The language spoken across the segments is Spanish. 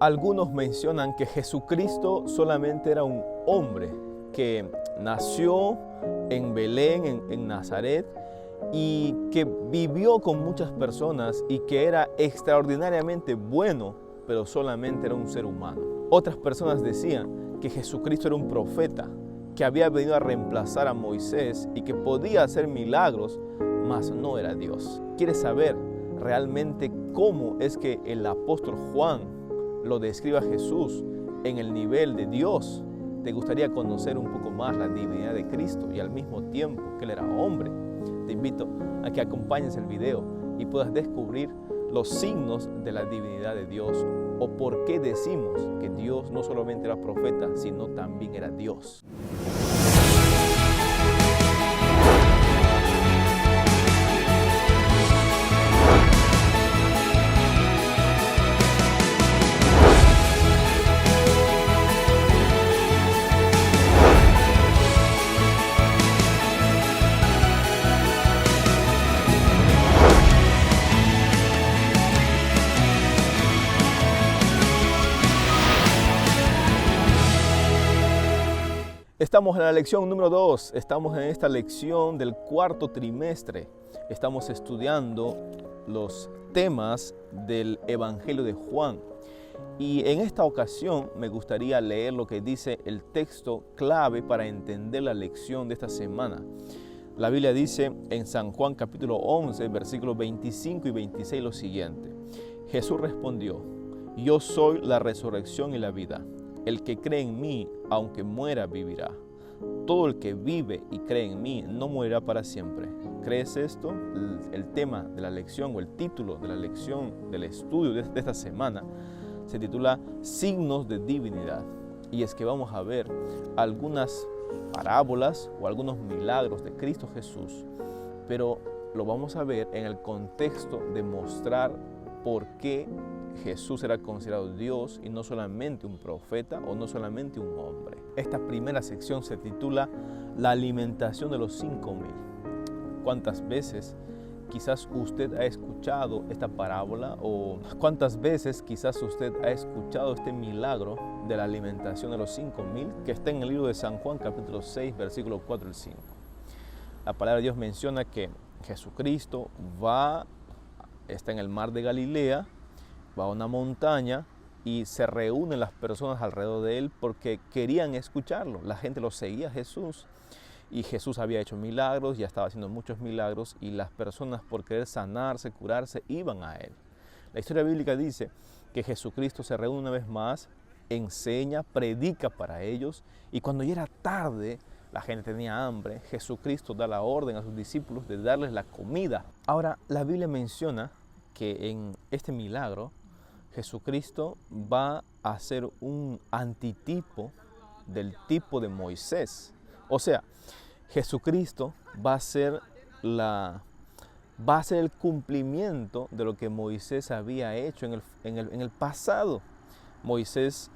Algunos mencionan que Jesucristo solamente era un hombre que nació en Belén, en Nazaret, y que vivió con muchas personas y que era extraordinariamente bueno, pero solamente era un ser humano. Otras personas decían que Jesucristo era un profeta, que había venido a reemplazar a Moisés y que podía hacer milagros, mas no era Dios. ¿Quieres saber realmente cómo es que el apóstol Juan lo describe a Jesús en el nivel de Dios? ¿Te gustaría conocer un poco más la divinidad de Cristo y al mismo tiempo que Él era hombre? Te invito a que acompañes el video y puedas descubrir los signos de la divinidad de Dios o por qué decimos que Dios no solamente era profeta, sino también era Dios. Estamos en la lección número 2, estamos en esta lección del cuarto trimestre. Estamos estudiando los temas del Evangelio de Juan. Y en esta ocasión me gustaría leer lo que dice el texto clave para entender la lección de esta semana. La Biblia dice en San Juan capítulo 11, versículos 25 y 26 lo siguiente. Jesús respondió: Yo soy la resurrección y la vida. El que cree en mí, aunque muera, vivirá. Todo el que vive y cree en mí no morirá para siempre. ¿Crees esto? El tema de la lección o el título de la lección del estudio de esta semana se titula Signos de Divinidad. Y es que vamos a ver algunas parábolas o algunos milagros de Cristo Jesús, pero lo vamos a ver en el contexto de mostrar por qué Jesús era considerado Dios y no solamente un profeta o no solamente un hombre. Esta primera sección se titula La alimentación de los 5,000. ¿Cuántas veces quizás usted ha escuchado esta parábola o cuántas veces quizás usted ha escuchado este milagro de la alimentación de los 5,000 que está en el libro de San Juan capítulo 6 versículos 4 al 5? La palabra de Dios menciona que Jesucristo está en el mar de Galilea, va a una montaña y se reúnen las personas alrededor de él porque querían escucharlo. La gente lo seguía a Jesús y Jesús había hecho milagros, ya estaba haciendo muchos milagros y las personas por querer sanarse, curarse, iban a él. La historia bíblica dice que Jesucristo se reúne una vez más, enseña, predica para ellos y cuando ya era tarde, la gente tenía hambre, Jesucristo da la orden a sus discípulos de darles la comida. Ahora, la Biblia menciona que en este milagro Jesucristo va a ser un antitipo del tipo de Moisés. O sea, Jesucristo va a ser el cumplimiento de lo que Moisés había hecho en el pasado. Moisés,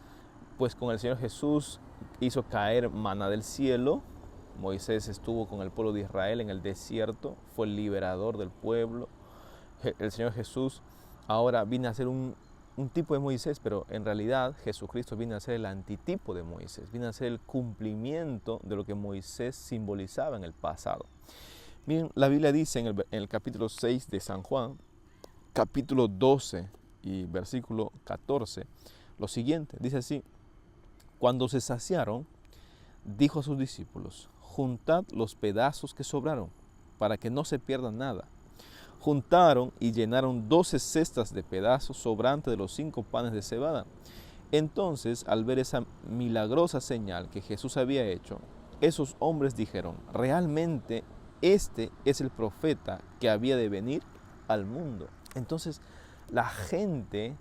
pues con el Señor Jesús, hizo caer maná del cielo. Moisés estuvo con el pueblo de Israel en el desierto, fue el liberador del pueblo. El Señor Jesús ahora viene a ser un tipo de Moisés, pero en realidad Jesucristo viene a ser el antitipo de Moisés, viene a ser el cumplimiento de lo que Moisés simbolizaba en el pasado. Miren, la Biblia dice en el capítulo 6 de San Juan, capítulo 12 y versículo 14, lo siguiente, dice así: Cuando se saciaron, dijo a sus discípulos: Juntad los pedazos que sobraron, para que no se pierda nada. Juntaron y llenaron 12 cestas de pedazos sobrantes de los 5 panes de cebada. Entonces, al ver esa milagrosa señal que Jesús había hecho, esos hombres dijeron: realmente este es el profeta que había de venir al mundo. Entonces, la gente,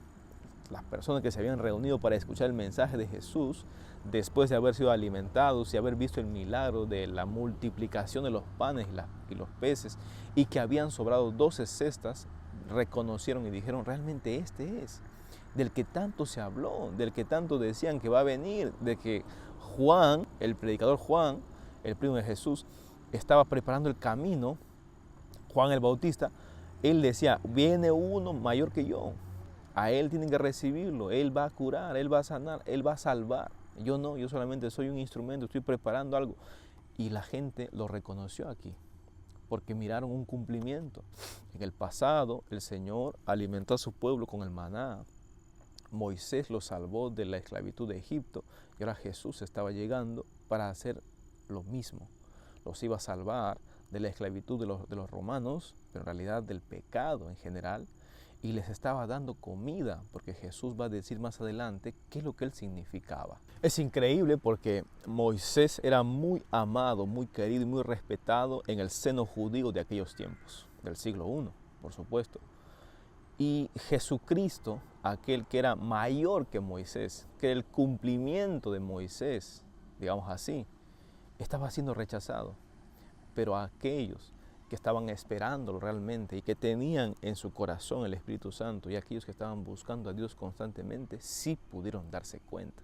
las personas que se habían reunido para escuchar el mensaje de Jesús, después de haber sido alimentados y haber visto el milagro de la multiplicación de los panes y los peces, y que habían sobrado 12 cestas, reconocieron y dijeron: realmente este es, del que tanto se habló, del que tanto decían que va a venir, de que Juan, el predicador Juan, el primo de Jesús, estaba preparando el camino. Juan el Bautista, él decía: viene uno mayor que yo, A Él tienen que recibirlo. Él va a curar, Él va a sanar, Él va a salvar. Yo no, yo solamente soy un instrumento, estoy preparando algo. Y la gente lo reconoció aquí, porque miraron un cumplimiento. En el pasado, el Señor alimentó a su pueblo con el maná. Moisés los salvó de la esclavitud de Egipto y ahora Jesús estaba llegando para hacer lo mismo. Los iba a salvar de la esclavitud de los romanos, pero en realidad del pecado en general, y les estaba dando comida, porque Jesús va a decir más adelante qué es lo que Él significaba. Es increíble porque Moisés era muy amado, muy querido y muy respetado en el seno judío de aquellos tiempos, del siglo I, por supuesto. Y Jesucristo, aquel que era mayor que Moisés, que era el cumplimiento de Moisés, digamos así, estaba siendo rechazado. Pero aquellos que estaban esperándolo realmente y que tenían en su corazón el Espíritu Santo y aquellos que estaban buscando a Dios constantemente, sí pudieron darse cuenta.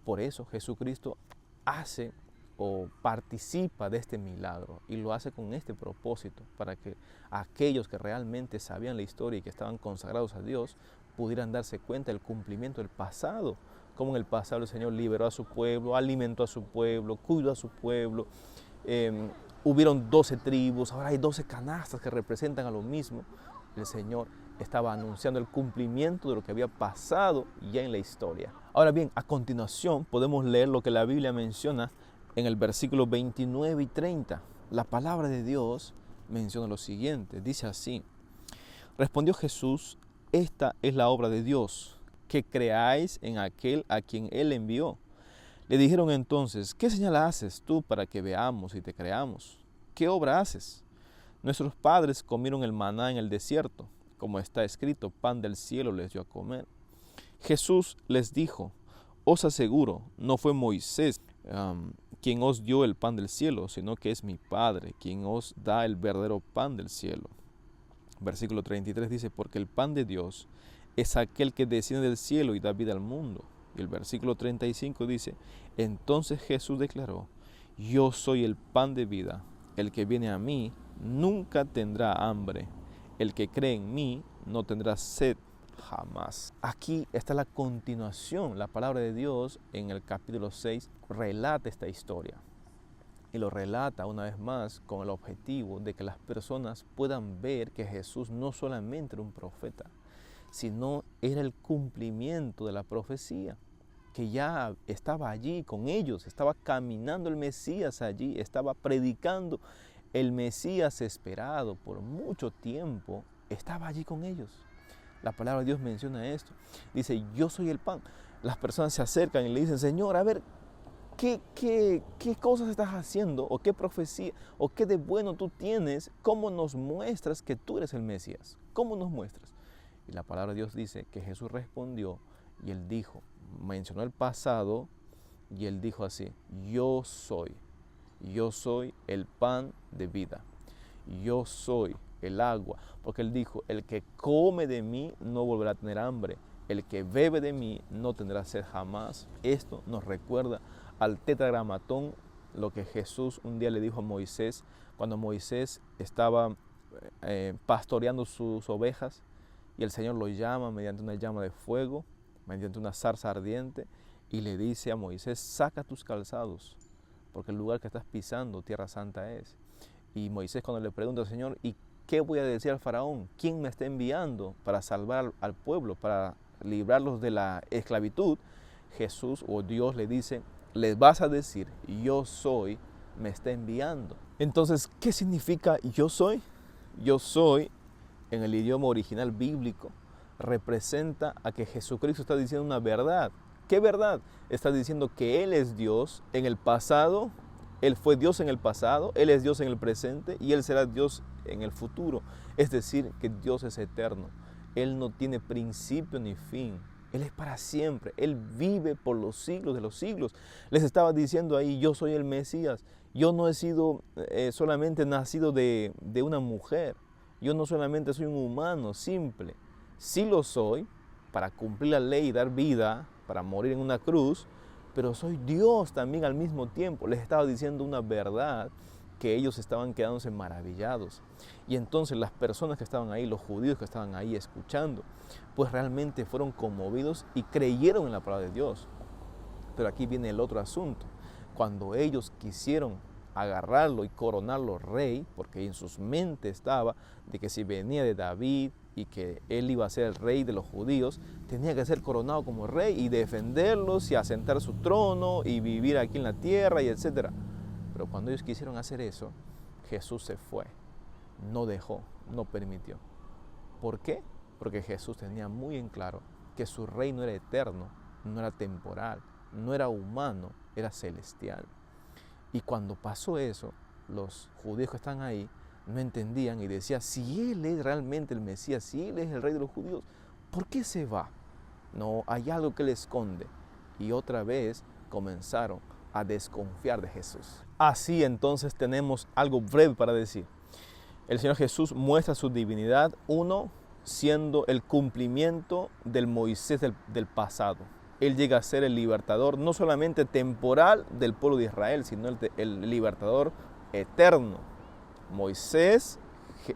Por eso Jesucristo hace o participa de este milagro y lo hace con este propósito, para que aquellos que realmente sabían la historia y que estaban consagrados a Dios pudieran darse cuenta del cumplimiento del pasado, como en el pasado el Señor liberó a su pueblo, alimentó a su pueblo, cuidó a su pueblo. Hubieron 12 tribus, ahora hay 12 canastas que representan a lo mismo. El Señor estaba anunciando el cumplimiento de lo que había pasado ya en la historia. Ahora bien, a continuación podemos leer lo que la Biblia menciona en el versículo 29 y 30. La palabra de Dios menciona lo siguiente, dice así: respondió Jesús, esta es la obra de Dios, que creáis en aquel a quien Él envió. Le dijeron entonces, ¿qué señal haces tú para que veamos y te creamos? ¿Qué obra haces? Nuestros padres comieron el maná en el desierto, como está escrito, pan del cielo les dio a comer. Jesús les dijo, os aseguro, no fue Moisés quien os dio el pan del cielo, sino que es mi Padre quien os da el verdadero pan del cielo. Versículo 33 dice, porque el pan de Dios es aquel que desciende del cielo y da vida al mundo. Y el versículo 35 dice, entonces Jesús declaró, yo soy el pan de vida, el que viene a mí nunca tendrá hambre, el que cree en mí no tendrá sed jamás. Aquí está la continuación, la palabra de Dios en el capítulo 6 relata esta historia. Y lo relata una vez más con el objetivo de que las personas puedan ver que Jesús no solamente era un profeta, sino era el cumplimiento de la profecía, que ya estaba allí con ellos, estaba caminando el Mesías allí, estaba predicando el Mesías esperado por mucho tiempo, estaba allí con ellos. La palabra de Dios menciona esto, dice, yo soy el pan. Las personas se acercan y le dicen, Señor, a ver, ¿qué cosas estás haciendo? ¿O qué profecía? ¿O qué de bueno tú tienes? ¿Cómo nos muestras que tú eres el Mesías? ¿Cómo nos muestras? Y la palabra de Dios dice que Jesús respondió y Él dijo, mencionó el pasado y Él dijo así, yo soy el pan de vida, yo soy el agua, porque Él dijo, el que come de mí no volverá a tener hambre, el que bebe de mí no tendrá sed jamás. Esto nos recuerda al tetragramatón, lo que Jesús un día le dijo a Moisés, cuando Moisés estaba pastoreando sus ovejas, y el Señor lo llama mediante una llama de fuego, mediante una zarza ardiente, y le dice a Moisés, saca tus calzados, porque el lugar que estás pisando, tierra santa es. Y Moisés cuando le pregunta al Señor, ¿y qué voy a decir al faraón? ¿Quién me está enviando para salvar al pueblo, para librarlos de la esclavitud? Jesús o Dios le dice, les vas a decir, yo soy, me está enviando. Entonces, ¿qué significa yo soy? Yo soy, en el idioma original bíblico, representa a que Jesucristo está diciendo una verdad. ¿Qué verdad? Está diciendo que Él es Dios en el pasado, Él fue Dios en el pasado, Él es Dios en el presente y Él será Dios en el futuro. Es decir, que Dios es eterno. Él no tiene principio ni fin. Él es para siempre. Él vive por los siglos de los siglos. Les estaba diciendo ahí, yo soy el Mesías. Yo no he sido solamente nacido de una mujer. Yo no solamente soy un humano simple. Sí lo soy para cumplir la ley y dar vida, para morir en una cruz, pero soy Dios también al mismo tiempo. Les estaba diciendo una verdad que ellos estaban quedándose maravillados. Y entonces las personas que estaban ahí, los judíos que estaban ahí escuchando, pues realmente fueron conmovidos y creyeron en la palabra de Dios. Pero aquí viene el otro asunto. Cuando ellos quisieron agarrarlo y coronarlo rey, porque en sus mentes estaba de que si venía de David y que él iba a ser el rey de los judíos, tenía que ser coronado como rey y defenderlos y asentar su trono y vivir aquí en la tierra y etcétera. Pero cuando ellos quisieron hacer eso, Jesús se fue, no dejó, no permitió. ¿Por qué? Porque Jesús tenía muy en claro que su reino era eterno, no era temporal, no era humano, era celestial. Y cuando pasó eso, los judíos que están ahí no entendían y decían, si Él es realmente el Mesías, si Él es el rey de los judíos, ¿por qué se va? No, hay algo que le esconde. Y otra vez comenzaron a desconfiar de Jesús. Así entonces tenemos algo breve para decir. El Señor Jesús muestra su divinidad, uno, siendo el cumplimiento del Moisés del pasado. Él llega a ser el libertador, no solamente temporal del pueblo de Israel, sino el libertador eterno. Moisés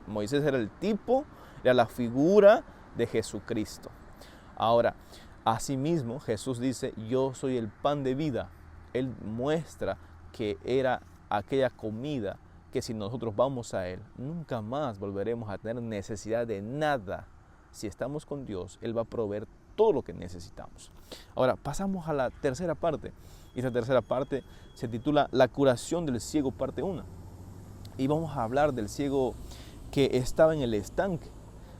era el tipo, era la figura de Jesucristo. Ahora, asimismo, Jesús dice, yo soy el pan de vida. Él muestra que era aquella comida que si nosotros vamos a Él, nunca más volveremos a tener necesidad de nada. Si estamos con Dios, Él va a proveer todo lo que necesitamos. Ahora, pasamos a la tercera parte. Y esta tercera parte se titula La curación del ciego, parte 1. Y vamos a hablar del ciego que estaba en el estanque.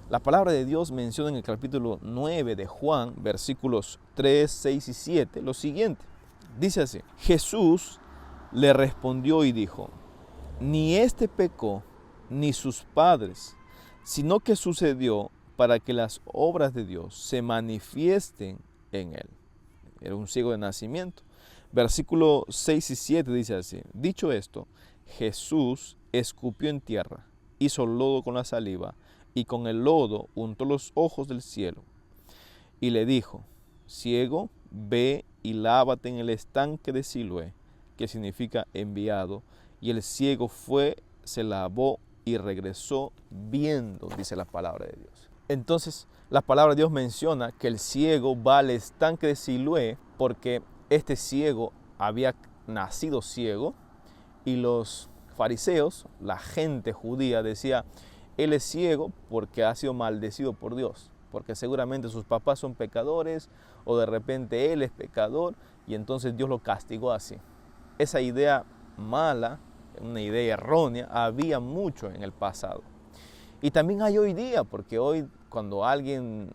La palabra de Dios menciona en el capítulo 9 de Juan, versículos 3, 6 y 7, lo siguiente. Dice así, Jesús le respondió y dijo, ni este pecó, ni sus padres, sino que sucedió para que las obras de Dios se manifiesten en él. Era un ciego de nacimiento. Versículo 6 y 7 dice así, dicho esto, Jesús escupió en tierra, hizo lodo con la saliva y con el lodo untó los ojos del cielo y le dijo, ciego, ve y lávate en el estanque de Siloé, que significa enviado, y el ciego fue, se lavó y regresó viendo, dice la palabra de Dios. Entonces, la palabra de Dios menciona que el ciego va al estanque de Siloé porque este ciego había nacido ciego y los fariseos, la gente judía, decía, él es ciego porque ha sido maldecido por Dios, porque seguramente sus papás son pecadores o de repente él es pecador y entonces Dios lo castigó así. Esa idea mala, una idea errónea, había mucho en el pasado. Y también hay hoy día, porque hoy cuando a alguien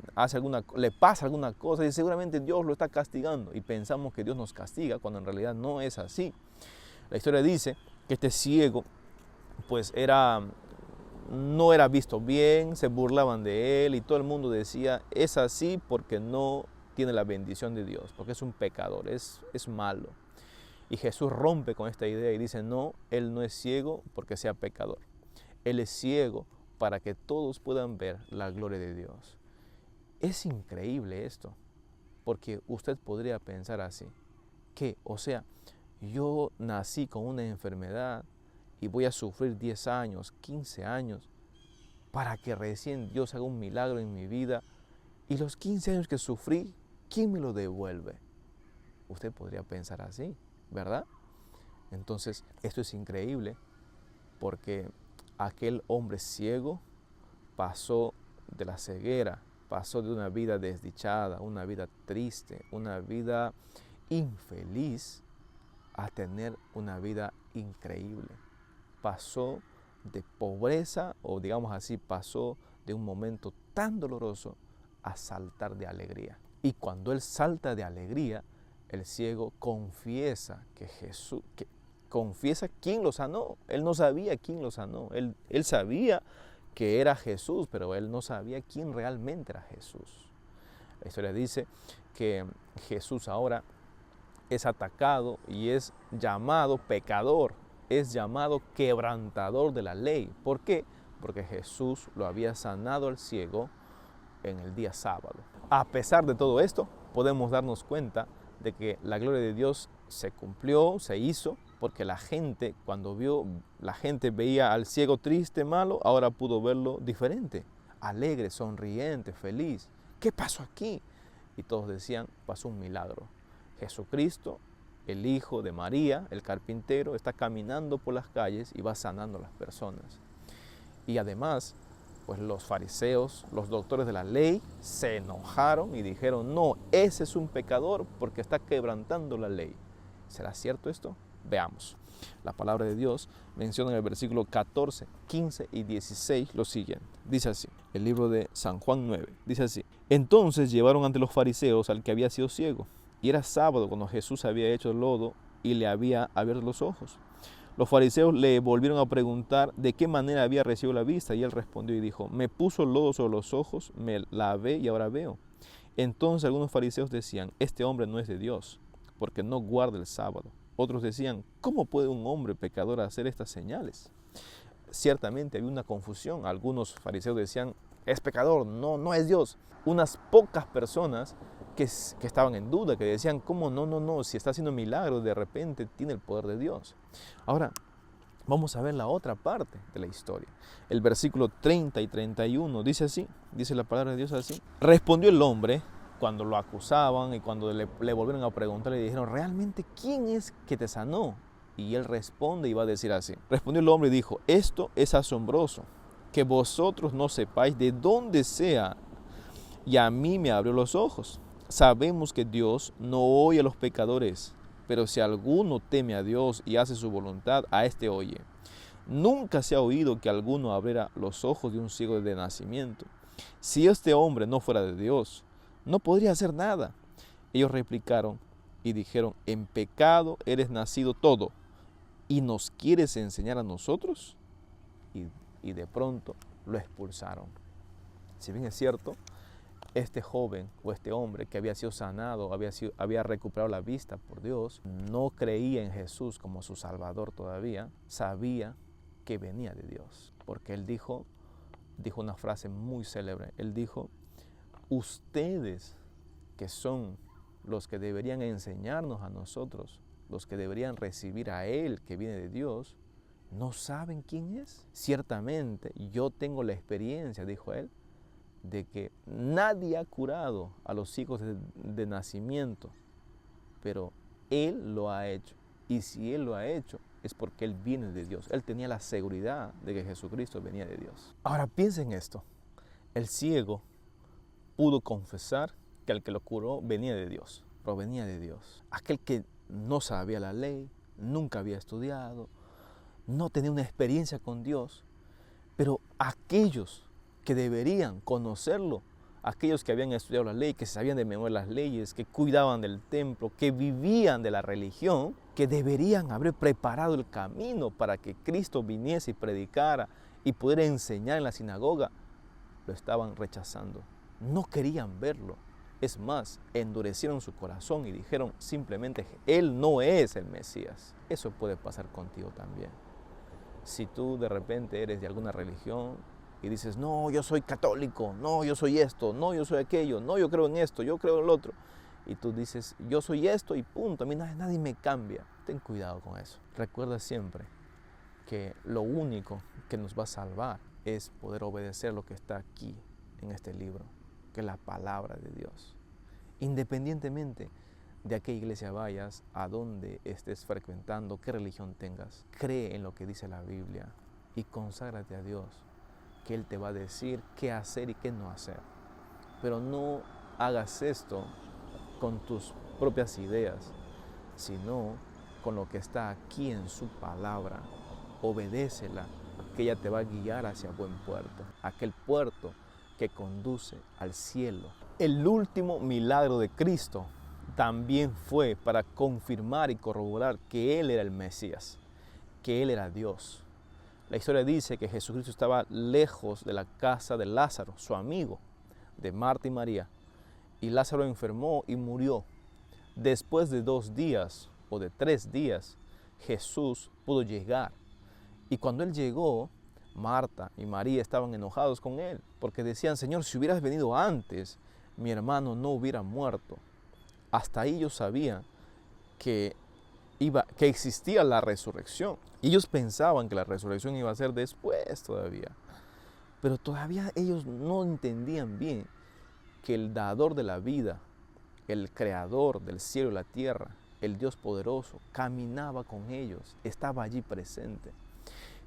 le pasa alguna cosa, y seguramente Dios lo está castigando y pensamos que Dios nos castiga cuando en realidad no es así. La historia dice que este ciego pues no era visto bien, se burlaban de él y todo el mundo decía, es así porque no tiene la bendición de Dios, porque es un pecador, es malo. Y Jesús rompe con esta idea y dice, no, Él no es ciego porque sea pecador. Él es ciego para que todos puedan ver la gloria de Dios. Es increíble esto, porque usted podría pensar así, que, o sea, yo nací con una enfermedad y voy a sufrir 10 años, 15 años, para que recién Dios haga un milagro en mi vida, y los 15 años que sufrí, ¿quién me lo devuelve? Usted podría pensar así, ¿verdad? Entonces, esto es increíble, porque aquel hombre ciego pasó de la ceguera, pasó de una vida desdichada, una vida triste, una vida infeliz, a tener una vida increíble. Pasó de pobreza, o digamos así, pasó de un momento tan doloroso a saltar de alegría. Y cuando él salta de alegría, el ciego confiesa confiesa quién lo sanó. Él no sabía quién lo sanó. Él sabía que era Jesús, pero él no sabía quién realmente era Jesús. La historia dice que Jesús ahora es atacado y es llamado pecador, es llamado quebrantador de la ley. ¿Por qué? Porque Jesús lo había sanado al ciego en el día sábado. A pesar de todo esto, podemos darnos cuenta de que la gloria de Dios se cumplió, se hizo, porque la gente, la gente veía al ciego triste, malo, ahora pudo verlo diferente, alegre, sonriente, feliz. ¿Qué pasó aquí? Y todos decían, pasó un milagro. Jesucristo, el hijo de María, el carpintero, está caminando por las calles y va sanando a las personas. Y además, pues los fariseos, los doctores de la ley, se enojaron y dijeron, no, ese es un pecador porque está quebrantando la ley. ¿Será cierto esto? Veamos. La palabra de Dios menciona en el versículo 14, 15 y 16 lo siguiente. Dice así, el libro de San Juan 9, dice así. Entonces llevaron ante los fariseos al que había sido ciego, y era sábado cuando Jesús había hecho el lodo y le había abierto los ojos. Los fariseos le volvieron a preguntar de qué manera había recibido la vista, y él respondió y dijo, me puso el lodo sobre los ojos, me lavé y ahora veo. Entonces algunos fariseos decían, este hombre no es de Dios, porque no guarda el sábado. Otros decían, ¿cómo puede un hombre pecador hacer estas señales? Ciertamente había una confusión. Algunos fariseos decían, es pecador, no es Dios. Unas pocas personas que estaban en duda, que decían, ¿cómo no? Si está haciendo milagros, de repente tiene el poder de Dios. Ahora, vamos a ver la otra parte de la historia. El versículo 30 y 31 dice así, dice la palabra de Dios así. Respondió el hombre, cuando lo acusaban y cuando le volvieron a preguntar, le dijeron, ¿realmente quién es que te sanó? Y él responde y va a decir así. Respondió el hombre y dijo, esto es asombroso, que vosotros no sepáis de dónde sea, y a mí me abrió los ojos. Sabemos que Dios no oye a los pecadores, pero si alguno teme a Dios y hace su voluntad, a éste oye. Nunca se ha oído que alguno abriera los ojos de un ciego de nacimiento. Si este hombre no fuera de Dios, no podría hacer nada. Ellos replicaron y dijeron, en pecado eres nacido todo, ¿y nos quieres enseñar a nosotros? Y de pronto lo expulsaron. Si bien es cierto, este joven o este hombre que había sido sanado, había recuperado la vista por Dios, no creía en Jesús como su Salvador todavía, sabía que venía de Dios. Porque él dijo una frase muy célebre. Él dijo, ustedes que son los que deberían enseñarnos a nosotros, los que deberían recibir a Él que viene de Dios, ¿no saben quién es? Ciertamente yo tengo la experiencia, dijo él, de que nadie ha curado a los hijos de nacimiento, pero Él lo ha hecho. Y si Él lo ha hecho, es porque Él viene de Dios. Él tenía la seguridad de que Jesucristo venía de Dios. Ahora piensen esto, el ciego pudo confesar que el que lo curó venía de Dios, provenía de Dios. Aquel que no sabía la ley, nunca había estudiado, no tenía una experiencia con Dios, pero aquellos que deberían conocerlo, aquellos que habían estudiado la ley, que sabían de memoria las leyes, que cuidaban del templo, que vivían de la religión, que deberían haber preparado el camino para que Cristo viniese y predicara y pudiera enseñar en la sinagoga, lo estaban rechazando. No querían verlo. Es más, endurecieron su corazón y dijeron simplemente, Él no es el Mesías. Eso puede pasar contigo también. Si tú de repente eres de alguna religión y dices, no, yo soy católico, no, yo soy esto, no, yo soy aquello, no, yo creo en esto, yo creo en lo otro. Y tú dices, yo soy esto y punto, a mí nadie me cambia. Ten cuidado con eso. Recuerda siempre que lo único que nos va a salvar es poder obedecer lo que está aquí en este libro, que es la palabra de Dios. Independientemente de a qué iglesia vayas, a dónde estés frecuentando, qué religión tengas, cree en lo que dice la Biblia y conságrate a Dios, que Él te va a decir qué hacer y qué no hacer. Pero no hagas esto con tus propias ideas, sino con lo que está aquí en su palabra. Obedécela, que ella te va a guiar hacia buen puerto, aquel puerto que conduce al cielo. El último milagro de Cristo también fue para confirmar y corroborar que Él era el Mesías, que Él era Dios. La historia dice que Jesucristo estaba lejos de la casa de Lázaro, su amigo, de Marta y María, y Lázaro enfermó y murió. Después de 2 días o de 3 días, Jesús pudo llegar. Y cuando Él llegó, Marta y María estaban enojados con Él, porque decían, Señor, si hubieras venido antes, mi hermano no hubiera muerto. Hasta ahí ellos sabían que que existía la resurrección. Ellos pensaban que la resurrección iba a ser después todavía. Pero todavía ellos no entendían bien que el dador de la vida, el creador del cielo y la tierra, el Dios poderoso, caminaba con ellos, estaba allí presente.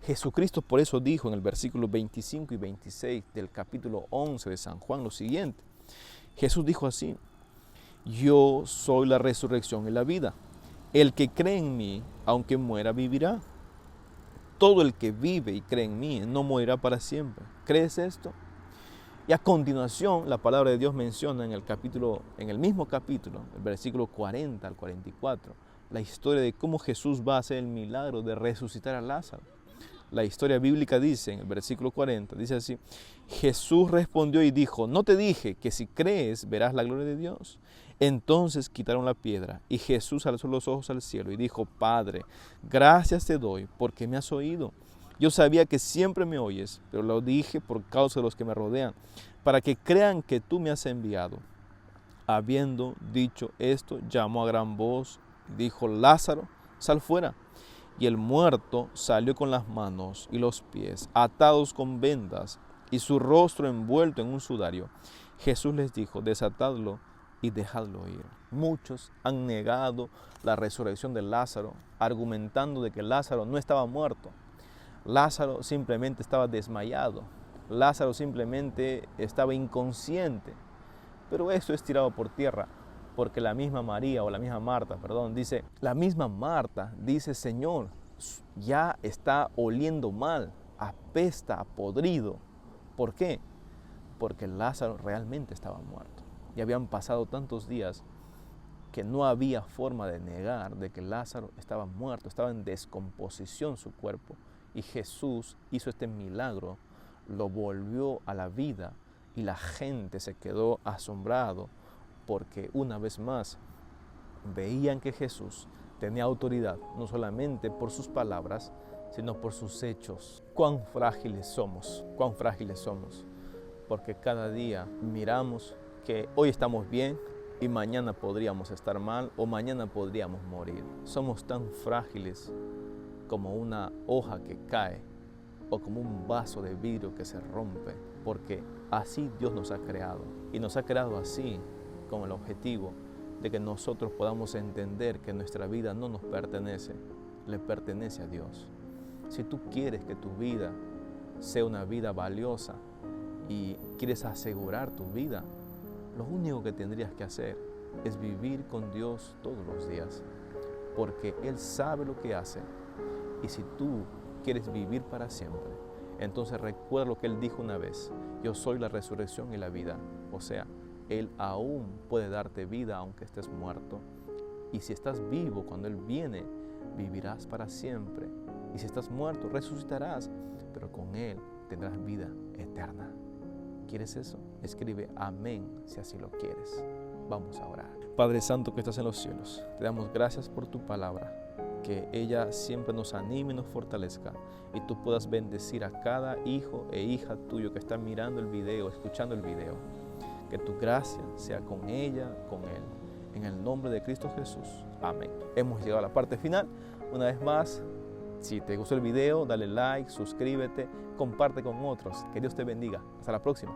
Jesucristo por eso dijo en el versículo 25 y 26 del capítulo 11 de San Juan lo siguiente. Jesús dijo así: yo soy la resurrección y la vida. El que cree en mí, aunque muera, vivirá. Todo el que vive y cree en mí no morirá para siempre. ¿Crees esto? Y a continuación, la palabra de Dios menciona en el mismo capítulo, el versículo 40 al 44, la historia de cómo Jesús va a hacer el milagro de resucitar a Lázaro. La historia bíblica dice, en el versículo 40, dice así: Jesús respondió y dijo, ¿no te dije que si crees verás la gloria de Dios? Entonces quitaron la piedra y Jesús alzó los ojos al cielo y dijo, Padre, gracias te doy porque me has oído. Yo sabía que siempre me oyes, pero lo dije por causa de los que me rodean, para que crean que tú me has enviado. Habiendo dicho esto, llamó a gran voz, dijo, Lázaro, sal fuera. Y el muerto salió con las manos y los pies atados con vendas y su rostro envuelto en un sudario. Jesús les dijo, desatadlo y dejadlo ir. Muchos han negado la resurrección de Lázaro, argumentando de que Lázaro no estaba muerto. Lázaro simplemente estaba desmayado. Lázaro simplemente estaba inconsciente. Pero eso es tirado por tierra, porque la misma Marta dice, Señor, ya está oliendo mal, apesta, podrido. ¿Por qué? Porque Lázaro realmente estaba muerto. Y habían pasado tantos días que no había forma de negar de que Lázaro estaba muerto, estaba en descomposición su cuerpo. Y Jesús hizo este milagro, lo volvió a la vida y la gente se quedó asombrado porque una vez más veían que Jesús tenía autoridad no solamente por sus palabras, sino por sus hechos. Cuán frágiles somos, porque cada día miramos que hoy estamos bien y mañana podríamos estar mal o mañana podríamos morir. Somos tan frágiles como una hoja que cae o como un vaso de vidrio que se rompe, porque así Dios nos ha creado y nos ha creado así con el objetivo de que nosotros podamos entender que nuestra vida no nos pertenece, le pertenece a Dios. Si tú quieres que tu vida sea una vida valiosa y quieres asegurar tu vida, lo único que tendrías que hacer es vivir con Dios todos los días, porque Él sabe lo que hace. Y si tú quieres vivir para siempre, entonces recuerda lo que Él dijo una vez, yo soy la resurrección y la vida. O sea, Él aún puede darte vida aunque estés muerto. Y si estás vivo, cuando Él viene, vivirás para siempre. Y si estás muerto, resucitarás, pero con Él tendrás vida eterna. ¿Quieres eso? Escribe amén si así lo quieres. Vamos a orar. Padre Santo que estás en los cielos, te damos gracias por tu palabra, que ella siempre nos anime y nos fortalezca y tú puedas bendecir a cada hijo e hija tuyo que está mirando el video, escuchando el video. Que tu gracia sea con ella, con él. En el nombre de Cristo Jesús. Amén. Hemos llegado a la parte final. Una vez más, si te gustó el video, dale like, suscríbete, comparte con otros. Que Dios te bendiga. Hasta la próxima.